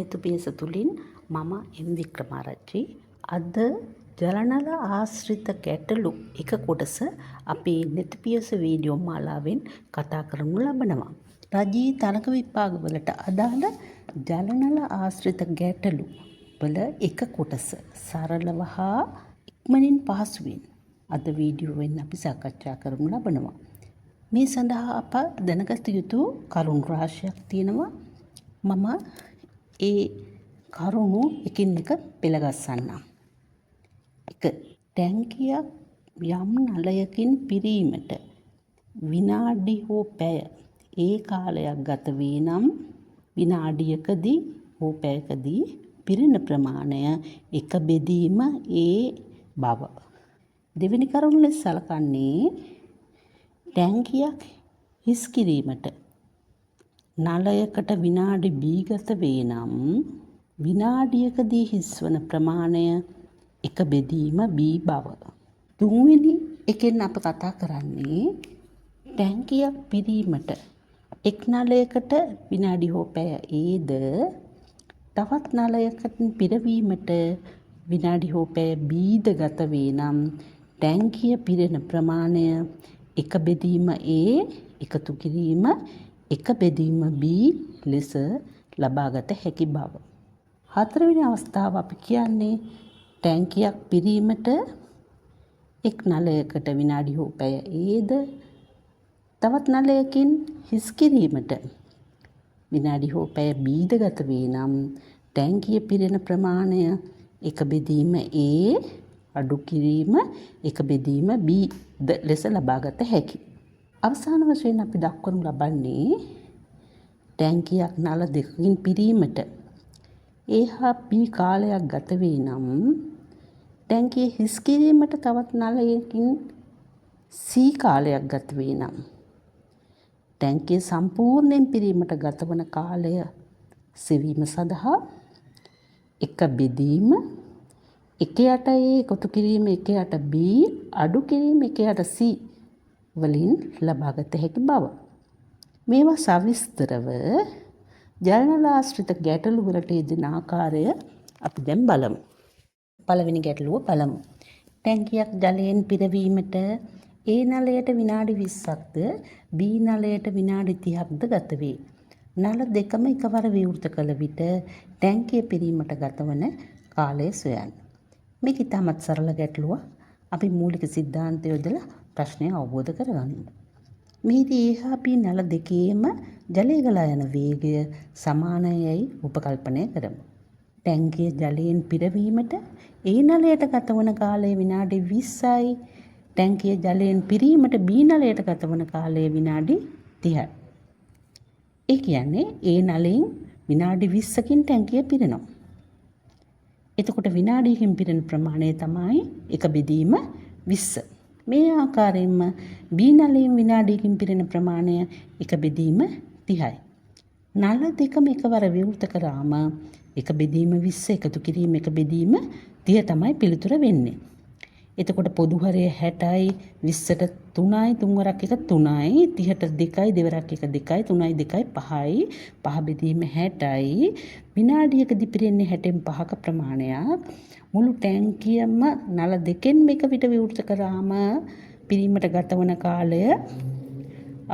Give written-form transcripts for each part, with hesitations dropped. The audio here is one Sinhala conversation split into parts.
නෙතුපියස තුළින් මම එම් වික්‍රමාරච්චි. අද ජලනල ආශ්‍රිත ගැටලු එක කොටස අපේ නෙතුපියස වීඩියෝ මාලාවෙන් කතා කරනු ලබනවා. රජී තනක විපාගවලට අදාළ ජලනල ආශ්‍රිත ගැටලු වල එක කොටස සරලව හා ඉක්මනින් පහසුවෙන් අද වීඩියෝවෙන් අපි සාකච්ඡා කරනු ලබනවා. මේ සඳහා අප දැනගත යුතු කරුණු රාශියක් තියෙනවා. මම ඒ කරුණු එකින් එක පෙළගස්සන්නම්. 1. ටැංකියක් යම් නලයකින් පිරීමට විනාඩි හෝ පැය ඒ කාලයක් ගත වේ නම් විනාඩියකදී හෝ පැයකදී පිරෙන ප්‍රමාණය එක බෙදීම ඒ බව. දෙවෙනි කරුණ ලෙස සලකන්නේ ටැංකියක් හිස් කිරීමට නලයකට විනාඩි b ගත වේ නම් විනාඩියකදී හිස්වන ප්‍රමාණය එක බෙදීම b බව. තුන්වෙනි එකෙන් අප කතා කරන්නේ ටැංකියක් පිරීමට එක් නලයකට විනාඩි හෝ පැය ඒද තවත් නලයකට පිරවීමට විනාඩි හෝ පැය බීද ගත වේ නම් ටැංකිය පිරෙන ප්‍රමාණය එක බෙදීම A එකතු කිරීම එක බෙදීම B ලෙස ලබාගත හැකි බව. හතරවෙනි අවස්ථාව අපි කියන්නේ ටැංකියක් පිරීමට එක් නලයකට විනාඩි හෝ පැය Aද තවත් නලයකින් හිස් කිරීමට විනාඩි හෝ පැය Bද ගත වේ නම් ටැංකිය පිරෙන ප්‍රමාණය එක බෙදීම A අඩු කිරීම එක බෙදීම B ලෙස ලබාගත හැකි. අවසාන වශයෙන් අපි දක්වනු ලබන්නේ ටැංකියක් නල දෙකකින් පිරීමට A හා B කාලයක් ගත වේ නම් ටැංකිය හිස් කිරීමට තවත් නලයකින් C කාලයක් ගත වේ නම් ටැංකිය සම්පූර්ණයෙන් පිරීමට ගතවන කාලය සෙවීම සඳහා එක බෙදීම එක යට A එකතු කිරීම එක යට B අඩු කිරීම එක යට C වලින් ලබාගත හැකි බව. මේවා සවිස්තරව ජලනල ආශ්‍රිත ගැටලු වලට යෙදෙන ආකාරය අපි දැන් බලමු. පළවෙනි ගැටලුව බලමු. ටැංකියක් ජලයෙන් පිරවීමට A නලයට විනාඩි 20ක්ද B නලයට විනාඩි 30ක්ද ගත වේ. නල දෙකම එකවර විවෘත කළ විට ටැංකිය පිරීමට ගතවන කාලය සොයන්න. මේක ඉතාමත් සරල ගැටලුව. අපි මූලික සිද්ධාන්තය යොදලා ප්‍රශ්නය අවබෝධ කරගන්න. මෙහිදී A හා B නල දෙකේම ජලය ගලා යන වේගය සමානයයි උපකල්පනය කරමු. ටැංකිය ජලයෙන් පිරවීමට A නලයට ගතවන කාලය විනාඩි 20යි. ටැංකිය ජලයෙන් පිරීමට B නලයට ගතවන කාලය විනාඩි 30යි. ඒ කියන්නේ A නලයෙන් විනාඩි 20කින් ටැංකිය පිරෙනවා. එතකොට විනාඩියකින් පිරෙන ප්‍රමාණය තමයි එක බෙදීම 20. මේ ආකාරයෙන්ම B නලයෙන් විනාඩියකින් පිරෙන ප්‍රමාණය එක බෙදීම 30යි. නල දෙකම එකවර විවෘත කරාම එක බෙදීම 20 එකතු කිරීම එක බෙදීම 30 තමයි පිළිතුර වෙන්නේ. එතකොට පොදු හරය 60යි 20ට 3යි 3 වරක් එක 3යි 30ට 2යි දෙවරක් එක 2යි 3යි 2යි 5යි 5 බෙදීම 60යි විනාඩියකදී පිරෙන්නේ 60න් 5ක ප්‍රමාණයක්. මුළු ටැංකියම නල දෙකෙන් එක විට විවෘත කරාම පිරීමට ගතවන කාලය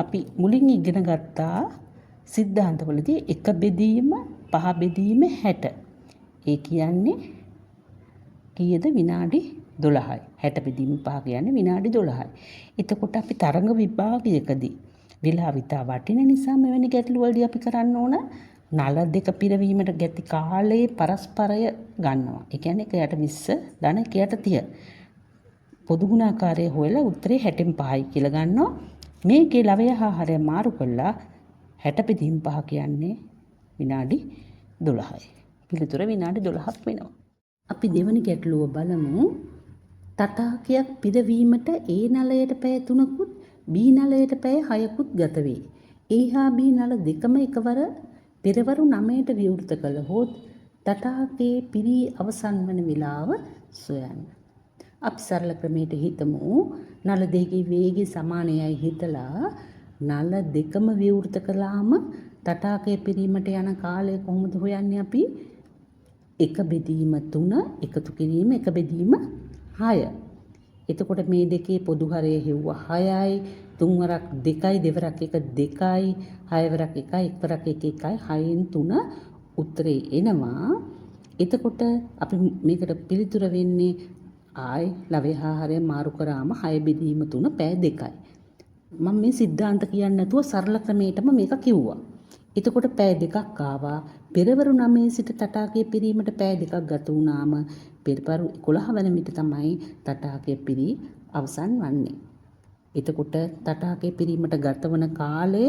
අපි මුලින් ඉගෙන ගත්තා සිද්ධාන්තවලදී එක බෙදීම 5 බෙදීම 60. ඒ කියන්නේ කීයද විනාඩි 12යි. 60 බෙදීම 5 කියන්නේ විනාඩි 12යි. එතකොට අපි තරඟ විභාගයකදී වේලාව ඉතා වටින නිසා මෙවැනි ගැටලු වලදී අපි කරන්න ඕන නල දෙක පිරවීමට ගැති කාලයේ පරස්පරය ගන්නවා. ඒ කියන්නේ 1යට 20 ධන 1යට 30. පොදු ගුණාකාරය හොයලා උත්තරේ 60න් 5යි කියලා ගන්නවා. මේකේ ලවය හා හරය මාරු කළා 60 බෙදීම 5 කියන්නේ විනාඩි 12යි. පිළිතුර විනාඩි 12ක් වෙනවා. අපි දෙවන ගැටලුව බලමු. තටාකයක් පිරවීමට A නලයට පැය 3කුත් B නලයට පැය 6කුත් ගත වේ. A හා B නල දෙකම එකවර පෙරවරු 9ට විවෘත කළහොත් තටාකයේ පිරී අවසන් වන වේලාව සොයන්න. අපි සරල ක්‍රමයට හිතමු. නල දෙකේ වේගය සමානයයි හිතලා නල දෙකම විවෘත කළාම තටාකය පිරීමට යන කාලය කොහොමද හොයන්නේ අපි? එක බෙදීම 3 එකතු කිරීම එක බෙදීම 6. එතකොට මේ දෙකේ පොදු හරය හෙව්ව 6යි, 3 වරක් 2යි, 2 වරක් 1 2යි, 6 වරක් 1යි, 1 වරක් 1 1යි, 6න් 3 උත්තරේ එනවා. එතකොට අපි මේකට පිළිතුර වෙන්නේ ආයි ලවේහාහාරය මාරු කරාම 6 බෙදීම 3 පෑ 2යි. මම මේ සිද්ධාන්ත කියන්නේ නැතුව සරල ක්‍රමයටම මේක කිව්වා. එතකොට පෑ 2ක් ආවා. පෙරවරු 9 සිට තටාකය පිරීමට පෑ 2ක් ගත වුණාම පෙරවරු 11 වන විට තමයි තටාකය පිරී අවසන් වන්නේ. එතකොට තටාකය පිරීමට ගත වන කාලය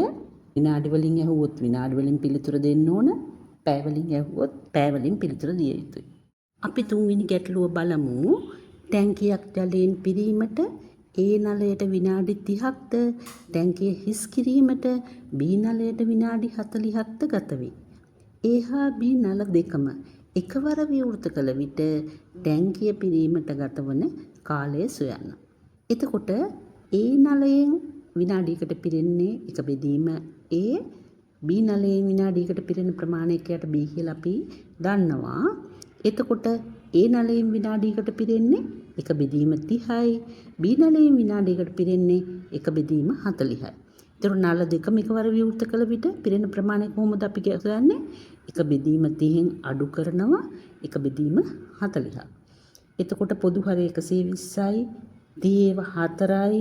විනාඩි වලින් ඇහුවොත් විනාඩි වලින් පිළිතුර දෙන්න ඕන. පෑ වලින් ඇහුවොත් පෑ වලින් පිළිතුර දිය යුතුයි. අපි තුන්වෙනි ගැටලුව බලමු. ටැංකියක් ජලයෙන් පිරීමට A නලයට විනාඩි 30ක්ද ටැංකිය හිස් කිරීමට B නලයට විනාඩි 40ක්ද ගත වේ. A හා B නල දෙකම එකවර විවෘත කළ විට ටැංකිය පිරීමට ගතවන කාලය සොයන්න. එතකොට A නලයෙන් විනාඩියකට පිරෙන්නේ එක බෙදීම A, B නලයෙන් විනාඩියකට පිරෙන ප්‍රමාණයකට B කියලා අපි දන්නවා. එතකොට A නලයෙන් විනාඩියකට පිරෙන්නේ එක බෙදීම 30යි, B නලයෙන් විනාඩියකට පිරෙන්නේ එක බෙදීම 40යි. ඒතර නල දෙකම එකවර විවෘත කළ විට පිරෙන ප්‍රමාණය කොහොමද අපි කියන්නේ? එක බෙදීම 30න් අඩු කරනවා එක බෙදීම 40යි. එතකොට පොදු හරය 120යි, 30 4යි,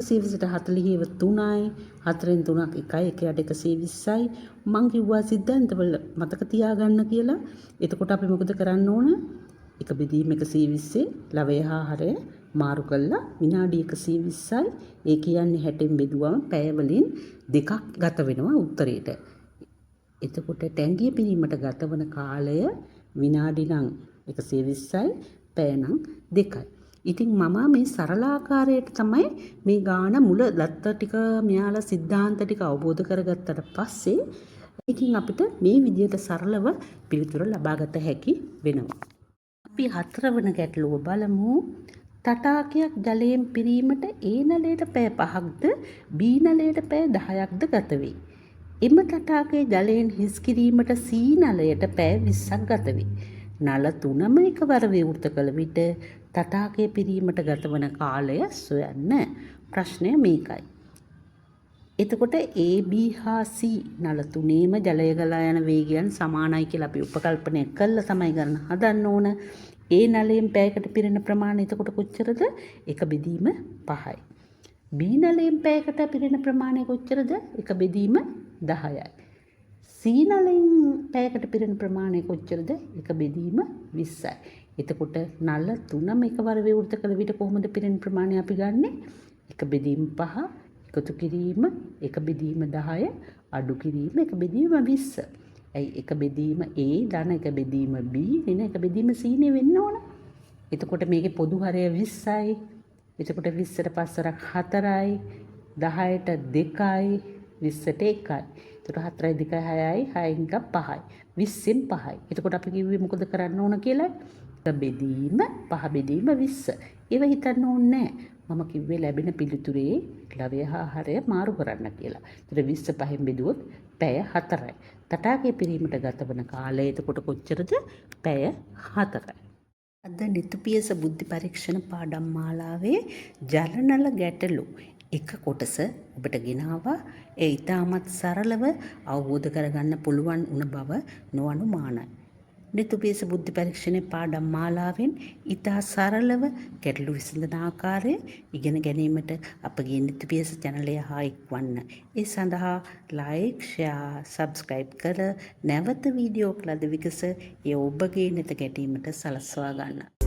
120ට 40 3යි, 4න් 3ක් 1යි, 1ට 120යි. මං කිව්වා සිද්ධාන්තවල මතක තියාගන්න කියලා. එතකොට අපි මොකද කරන්න ඕන? එක බෙදීම 120 ලවේහාහාරය මාරු කළා විනාඩි 120යි. ඒ කියන්නේ 60න් බෙදුවම පැය වලින් 2ක් ගත වෙනවා උත්තරේට. එතකොට ටැංකිය පිරීමට ගත වන කාලය විනාඩි නම් 120යි, පැය නම් 2යි. ඉතින් මම මේ සරලාකාරයට තමයි මේ ගාන මුල දත්ත ටික මෙයාලා සිද්ධාන්ත ටික අවබෝධ කරගත්තට පස්සේ ඉතින් අපිට මේ විදිහට සරලව පිළිතුර ලබා ගත හැකි වෙනවා. අපි 4 වන ගැටලුව බලමු. තටාකයක් ජලයෙන් පිරීමට A නලයට පැය 5ක්ද B නලයට පැය 10ක්ද ගත වේ. එම තටාකයේ ජලයෙන් හිස් කිරීමට C නලයට පැය 20ක් ගත වේ. නල තුනම එකවර විවෘත කළ විට තටාකය පිරීමට ගත වන කාලය සොයන්න. ප්‍රශ්නය මේකයි. එතකොට A, B හා C නල තුනේම ජලය ගලා යන වේගයන් සමානයි කියලා අපි උපකල්පනය කළා තමයි ගන්න හදන්න ඕන. A නලයෙන් පැයකට පිරෙන ප්‍රමාණය එතකොට කොච්චරද? 1 බෙදීම 5යි. B නලයෙන් පැයකට පිරෙන ප්‍රමාණය කොච්චරද? 1 බෙදීම 10යි. C නලයෙන් පැයකට පිරෙන ප්‍රමාණය කොච්චරද? 1 බෙදීම 20යි. එතකොට නල තුනම එකවර විවෘත කළ විට කොහොමද පිරෙන ප්‍රමාණය අපි ගන්නෙ? 1 බෙදීම 5, එකතු කිරීම 1 බෙදීම 10, අඩු කිරීම 1 බෙදීම 20. ඇයි 1 බෙදීම A ධන 1 බෙදීම B වෙන 1 බෙදීම C නේ වෙන්න ඕන. එතකොට මේකේ පොදු හරය 20යි. එතකොට 20ට 5 වරක් 4යි, 10ට 2යි, 20ට 1යි. එතකොට 4යි 2යි 6යි, 6න් 5යි. 20න් 5යි. එතකොට අපි කිව්වේ මොකද කරන්න ඕන කියලා? 1 බෙදීම 5 බෙදීම 20. ඒව හිතන්න ඕනේ නැහැ. මම කිව්වේ ලැබෙන පිළිතුරේ ලවේහාහාරය මාරු කරන්න කියලා. ඒතර 20 5න් බෙදුවොත් පැය 4යි. තටාකය පිරීමට ගත වන කාලය එතකොට කොච්චරද? පැය 4යි. අද නිතුපියස බුද්ධි පරීක්ෂණ පාඩම් මාලාවේ ජලනල ගැටලු එක කොටස ඔබට ගෙනාවා. ඒ ඉතාමත් සරලව අවබෝධ කරගන්න පුළුවන් වුණ බව නොඅනුමානයි. නිතුපියස බුද්ධි පරීක්ෂණේ පාඩම් මාලාවෙන් ඉතා සරලව ගැටලු විසඳන ආකාරය ඉගෙන ගැනීමට අපගේ නිතුපියස channel එක හා එක්වන්න. ඒ සඳහා like, share, subscribe කර නැවත වීඩියෝ ලද විගස ඒ ඔබගේ නෙත ගැටීමට සලස්වා ගන්න.